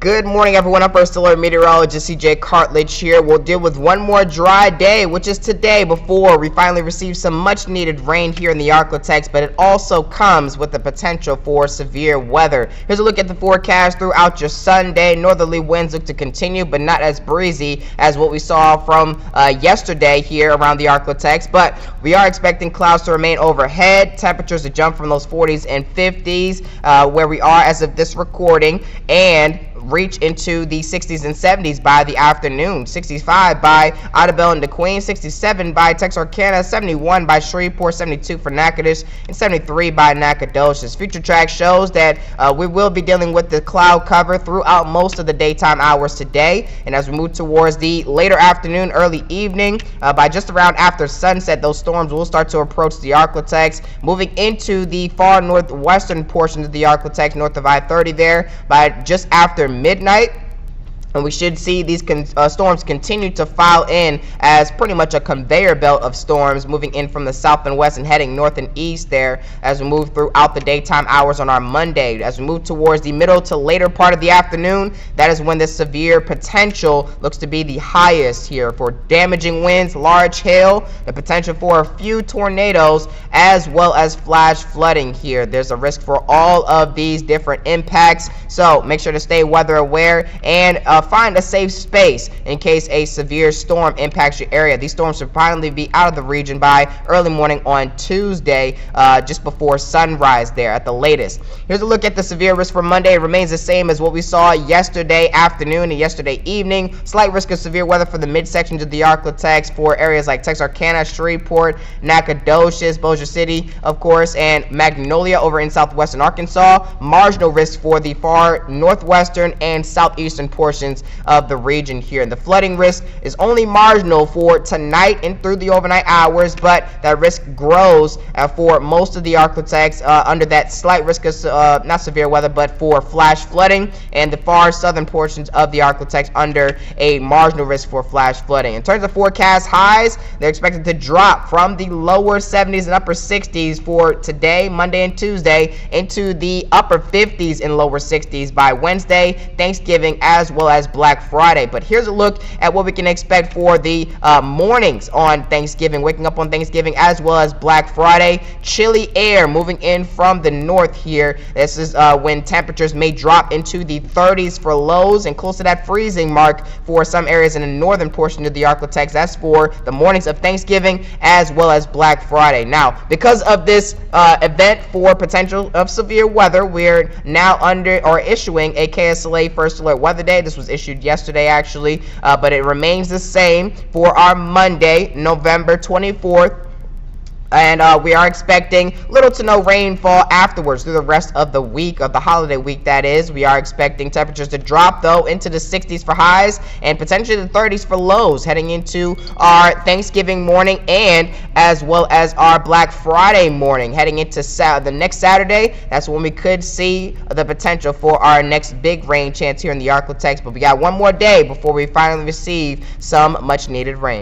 Good morning, everyone. I'm First Alert Meteorologist CJ Cartledge here. We'll deal with one more dry day, which is today, before we finally receive some much-needed rain here in the Arklatex, but it also comes with the potential for severe weather. Here's a look at the forecast throughout your Sunday. Northerly winds look to continue, but not as breezy as what we saw from yesterday here around the Arklatex, but we are expecting clouds to remain overhead, temperatures to jump from those 40s and 50s where we are as of this recording, and reach into the 60s and 70s by the afternoon. 65 by Idabel and DeQueen, 67 by Texarkana, 71 by Shreveport, 72 for Natchitoches, and 73 by Nacogdoches. Future track shows that we will be dealing with the cloud cover throughout most of the daytime hours today, and as we move towards the later afternoon, early evening, by just around after sunset, those storms will start to approach the Arklatex, moving into the far northwestern portion of the Arklatex, north of I-30 there, by just after midnight. And we should see these storms continue to file in as pretty much a conveyor belt of storms moving in from the south and west and heading north and east there as we move throughout the daytime hours on our Monday. As we move towards the middle to later part of the afternoon, that is when this severe potential looks to be the highest here for damaging winds, large hail, the potential for a few tornadoes, as well as flash flooding here. There's a risk for all of these different impacts, so make sure to stay weather aware and find a safe space in case a severe storm impacts your area. These storms should finally be out of the region by early morning on Tuesday, just before sunrise there at the latest. Here's a look at the severe risk for Monday. It remains the same as what we saw yesterday afternoon and yesterday evening. Slight risk of severe weather for the midsections of the Arklatex for areas like Texarkana, Shreveport, Nacogdoches, Bossier City, of course, and Magnolia over in southwestern Arkansas. Marginal risk for the far northwestern and southeastern portions of the region here. And the flooding risk is only marginal for tonight and through the overnight hours, but that risk grows for most of the Arklatex under that slight risk of not severe weather, but for flash flooding, and the far southern portions of the Arklatex under a marginal risk for flash flooding. In terms of forecast highs, they're expected to drop from the lower 70s and upper 60s for today, Monday and Tuesday, into the upper 50s and lower 60s by Wednesday, Thanksgiving, as well as Black Friday. But here's a look at what we can expect for the mornings on Thanksgiving, waking up on Thanksgiving, as well as Black Friday. Chilly air moving in from the north here. This is when temperatures may drop into the 30s for lows and close to that freezing mark for some areas in the northern portion of the Arklatex. That's for the mornings of Thanksgiving as well as Black Friday. Now, because of this event for potential of severe weather, we're now under or issuing a KSLA First Alert Weather Day. This was issued yesterday actually, but it remains the same for our Monday, November 24th. And we are expecting little to no rainfall afterwards through the rest of the week, of the holiday week that is. We are expecting temperatures to drop, though, into the 60s for highs and potentially the 30s for lows heading into our Thanksgiving morning and as well as our Black Friday morning heading into the next Saturday. That's when we could see the potential for our next big rain chance here in the Arklatex. But we got one more day before we finally receive some much-needed rain.